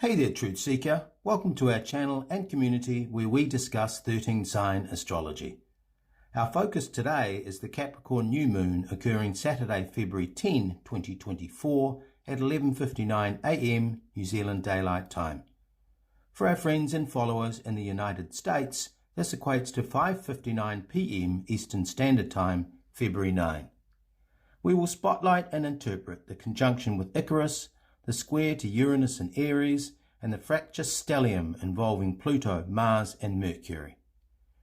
Hey there, Truth Seeker. Welcome to our channel and community where we discuss 13-sign astrology. Our focus today is the Capricorn New Moon occurring Saturday, February 10, 2024 at 11:59 a.m. New Zealand Daylight Time. For our friends and followers in the United States, this equates to 5:59 p.m. Eastern Standard Time, February 9. We will spotlight and interpret the conjunction with Icarus, the square to Uranus and Aries, and the fracture stellium involving Pluto, Mars and Mercury.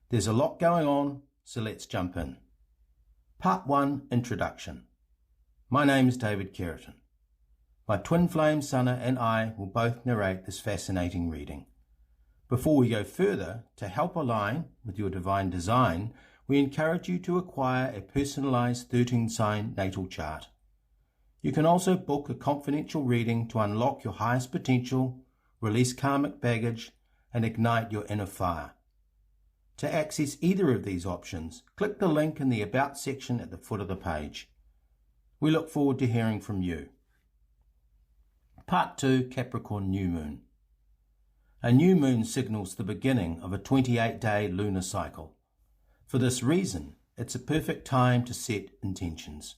There's a lot going on, so let's jump in. Part 1, Introduction. My name is David Keratin. My twin flame Sana and I will both narrate this fascinating reading. Before we go further, to help align with your divine design, we encourage you to acquire a personalized 13-sign natal chart. You can also book a confidential reading to unlock your highest potential, release karmic baggage, and ignite your inner fire. To access either of these options, click the link in the About section at the foot of the page. We look forward to hearing from you. Part 2, Capricorn New Moon. A new moon signals the beginning of a 28-day lunar cycle. For this reason, it's a perfect time to set intentions.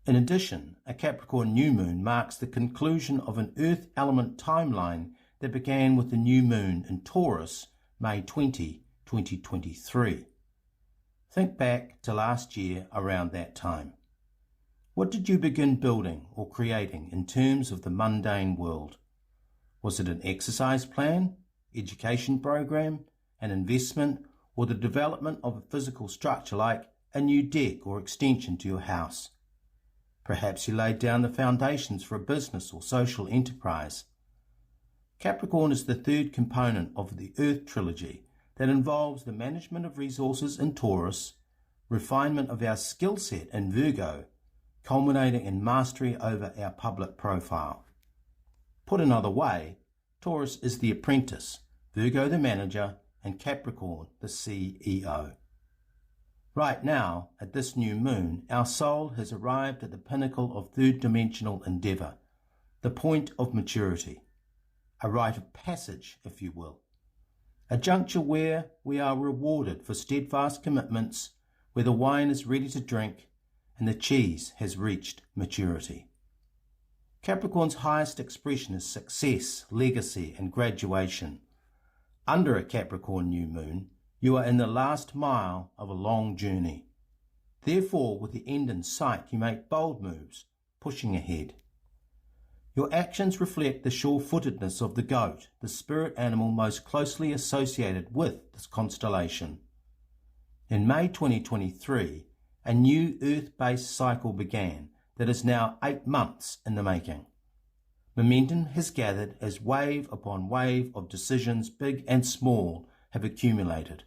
In addition, a Capricorn new moon marks the conclusion of an Earth element timeline that began with the new moon in Taurus, May 20, 2023. Think back to last year around that time. What did you begin building or creating in terms of the mundane world? Was it an exercise plan, education program, an investment, or the development of a physical structure like a new deck or extension to your house? Perhaps you laid down the foundations for a business or social enterprise. Capricorn is the third component of the Earth trilogy that involves the management of resources in Taurus, refinement of our skill set in Virgo, culminating in mastery over our public profile. Put another way, Taurus is the apprentice, Virgo the manager, and Capricorn the CEO. Right now, at this new moon, our soul has arrived at the pinnacle of third-dimensional endeavour, the point of maturity, a rite of passage, if you will, a juncture where we are rewarded for steadfast commitments, where the wine is ready to drink and the cheese has reached maturity. Capricorn's highest expression is success, legacy and graduation. Under a Capricorn new moon, you are in the last mile of a long journey. Therefore, with the end in sight, you make bold moves, pushing ahead. Your actions reflect the sure-footedness of the goat, the spirit animal most closely associated with this constellation. In May 2023, a new Earth-based cycle began that is now 8 months in the making. Momentum has gathered as wave upon wave of decisions, big and small, have accumulated.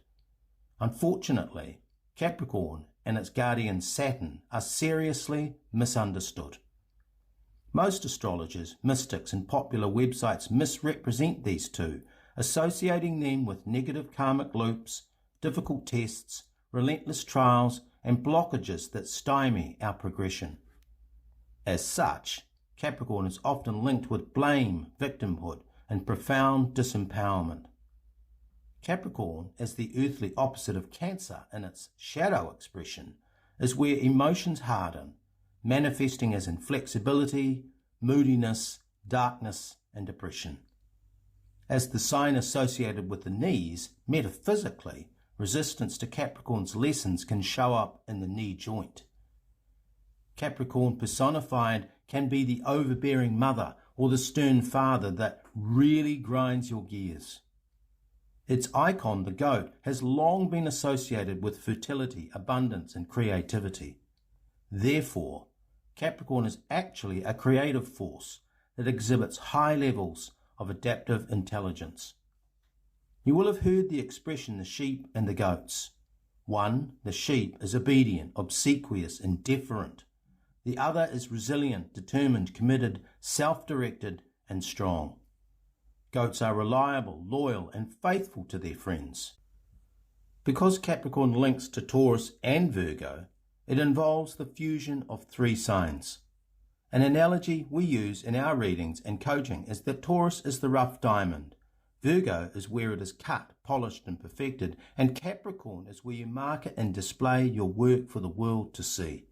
Unfortunately, Capricorn and its guardian Saturn are seriously misunderstood. Most astrologers, mystics and popular websites misrepresent these two, associating them with negative karmic loops, difficult tests, relentless trials and blockages that stymie our progression. As such, Capricorn is often linked with blame, victimhood and profound disempowerment. Capricorn, as the earthly opposite of Cancer in its shadow expression, is where emotions harden, manifesting as inflexibility, moodiness, darkness, and depression. As the sign associated with the knees, metaphysically, resistance to Capricorn's lessons can show up in the knee joint. Capricorn personified can be the overbearing mother or the stern father that really grinds your gears. Its icon, the goat, has long been associated with fertility, abundance and creativity. Therefore, Capricorn is actually a creative force that exhibits high levels of adaptive intelligence. You will have heard the expression the sheep and the goats. One, the sheep, is obedient, obsequious and deferent. The other is resilient, determined, committed, self-directed and strong. Goats are reliable, loyal and faithful to their friends. Because Capricorn links to Taurus and Virgo, it involves the fusion of 3 signs. An analogy we use in our readings and coaching is that Taurus is the rough diamond, Virgo is where it is cut, polished and perfected, and Capricorn is where you market and display your work for the world to see.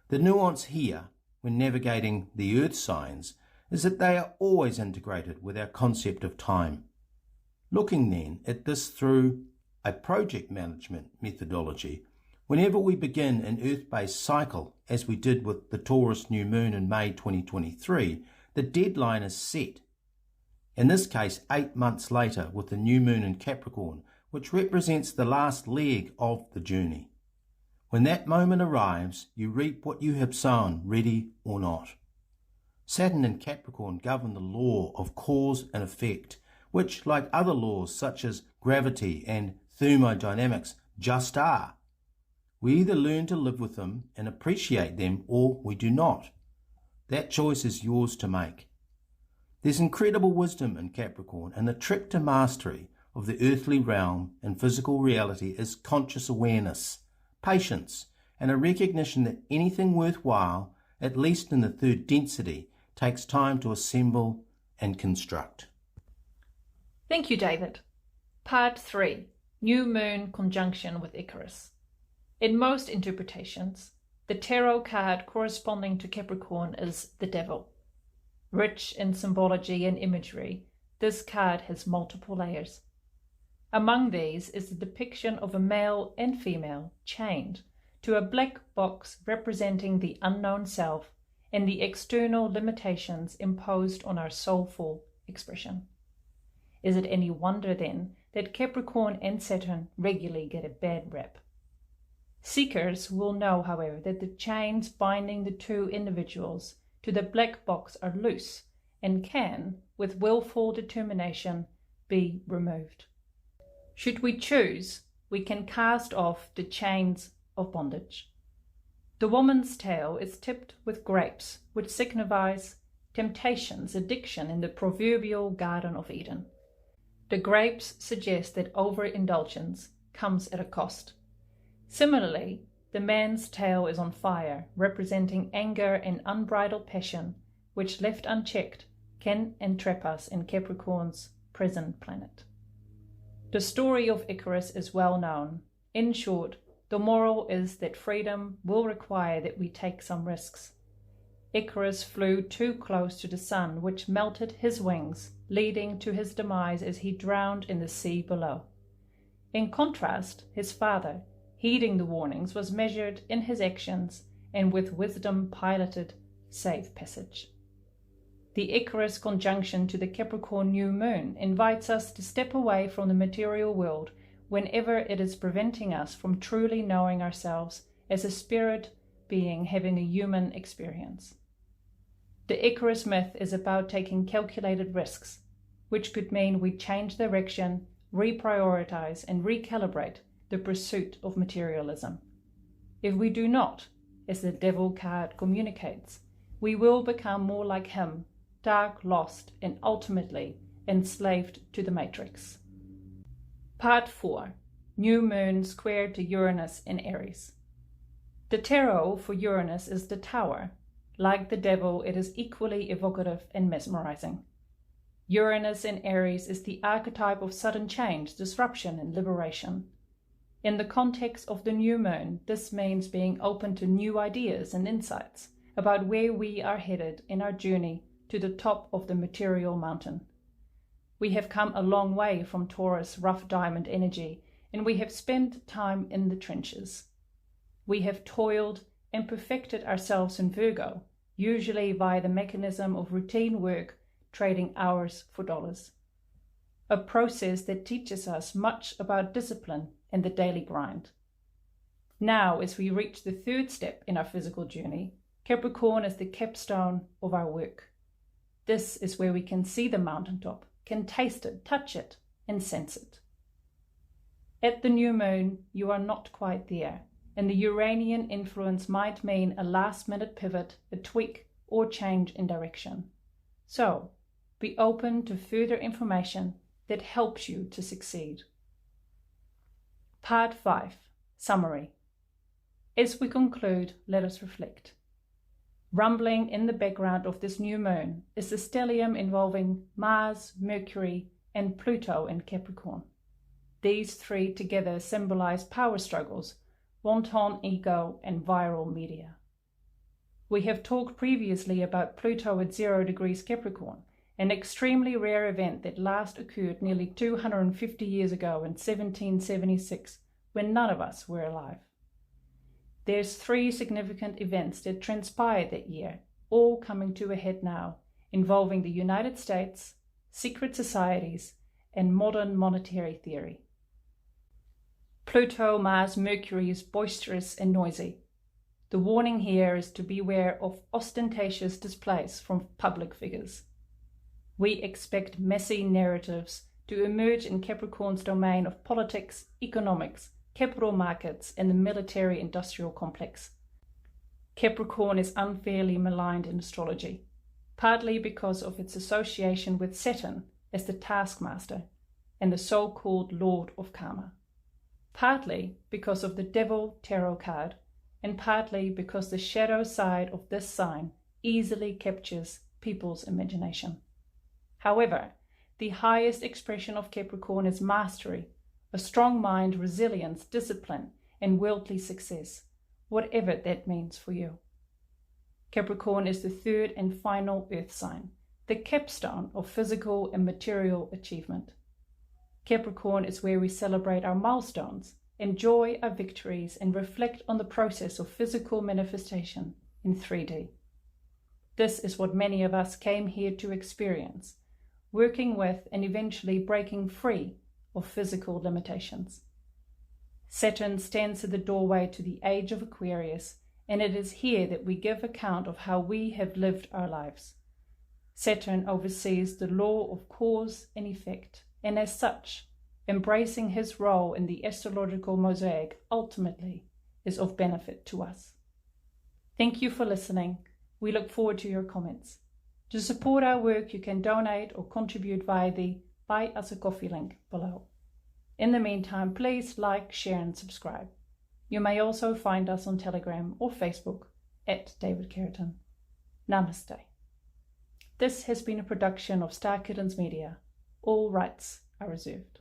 The nuance here, when navigating the earth signs, is that they are always integrated with our concept of time. Looking then at this through a project management methodology, whenever we begin an earth-based cycle, as we did with the Taurus New Moon in May 2023, the deadline is set. In this case, 8 months later with the New Moon in Capricorn, which represents the last leg of the journey. When that moment arrives, you reap what you have sown, ready or not. Saturn in Capricorn govern the law of cause and effect, which, like other laws such as gravity and thermodynamics, just are. We either learn to live with them and appreciate them, or we do not. That choice is yours to make. There's incredible wisdom in Capricorn, and the trick to mastery of the earthly realm and physical reality is conscious awareness, patience, and a recognition that anything worthwhile, at least in the third density, takes time to assemble and construct. Thank you, David. Part 3. New Moon conjunction with Icarus. In most interpretations, the tarot card corresponding to Capricorn is the Devil. Rich in symbology and imagery, this card has multiple layers. Among these is the depiction of a male and female chained to a black box representing the unknown self and the external limitations imposed on our soulful expression. Is it any wonder then that Capricorn and Saturn regularly get a bad rap? Seekers will know, however, that the chains binding the two individuals to the black box are loose and can, with willful determination, be removed. Should we choose, we can cast off the chains of bondage. The woman's tail is tipped with grapes, which signifies temptation's addiction in the proverbial Garden of Eden. The grapes suggest that overindulgence comes at a cost. Similarly, the man's tail is on fire, representing anger and unbridled passion, which left unchecked can entrap us in Capricorn's prison planet. The story of Icarus is well known. In short, the moral is that freedom will require that we take some risks. Icarus flew too close to the sun, which melted his wings, leading to his demise as he drowned in the sea below. In contrast, his father, heeding the warnings, was measured in his actions and with wisdom piloted safe passage. The Icarus conjunction to the Capricorn New Moon invites us to step away from the material world whenever it is preventing us from truly knowing ourselves as a spirit being having a human experience. The Icarus myth is about taking calculated risks, which could mean we change direction, reprioritize, and recalibrate the pursuit of materialism. If we do not, as the Devil card communicates, we will become more like him, dark, lost, and ultimately enslaved to the matrix. Part 4. New Moon squared to Uranus in Aries. The tarot for Uranus is the Tower. Like the Devil, it is equally evocative and mesmerizing. Uranus in Aries is the archetype of sudden change, disruption, and liberation. In the context of the new moon, this means being open to new ideas and insights about where we are headed in our journey to the top of the material mountain. We have come a long way from Taurus rough diamond energy, and we have spent time in the trenches. We have toiled and perfected ourselves in Virgo, usually via the mechanism of routine work, trading hours for dollars. A process that teaches us much about discipline and the daily grind. Now, as we reach the third step in our physical journey, Capricorn is the capstone of our work. This is where we can see the mountaintop, can taste it, touch it, and sense it. At the new moon, you are not quite there, and the Uranian influence might mean a last-minute pivot, a tweak, or change in direction. So, be open to further information that helps you to succeed. Part 5. Summary. As we conclude, let us reflect. Rumbling in the background of this new moon is the stellium involving Mars, Mercury, and Pluto in Capricorn. These three together symbolize power struggles, wanton ego, and viral media. We have talked previously about Pluto at 0 degrees Capricorn, an extremely rare event that last occurred nearly 250 years ago in 1776, when none of us were alive. There's 3 significant events that transpired that year, all coming to a head now, involving the United States, secret societies, and modern monetary theory. Pluto, Mars, Mercury is boisterous and noisy. The warning here is to beware of ostentatious displays from public figures. We expect messy narratives to emerge in Capricorn's domain of politics, economics, capital markets, and the military-industrial complex. Capricorn is unfairly maligned in astrology, partly because of its association with Saturn as the taskmaster and the so-called Lord of Karma, partly because of the Devil tarot card, and partly because the shadow side of this sign easily captures people's imagination. However, the highest expression of Capricorn is mastery, a strong mind, resilience, discipline, and worldly success, whatever that means for you. Capricorn is the 3rd and final earth sign, the capstone of physical and material achievement. Capricorn is where we celebrate our milestones, enjoy our victories, and reflect on the process of physical manifestation in 3D. This is what many of us came here to experience, working with and eventually breaking free of physical limitations. Saturn stands at the doorway to the age of Aquarius, and it is here that we give account of how we have lived our lives. Saturn oversees the law of cause and effect, and as such, embracing his role in the astrological mosaic ultimately is of benefit to us. Thank you for listening. We look forward to your comments. To support our work, you can donate or contribute via the Buy Us a Coffee link below. In the meantime, please like, share, and subscribe. You may also find us on Telegram or Facebook at David Keratin. Namaste. This has been a production of Star Kittens Media. All rights are reserved.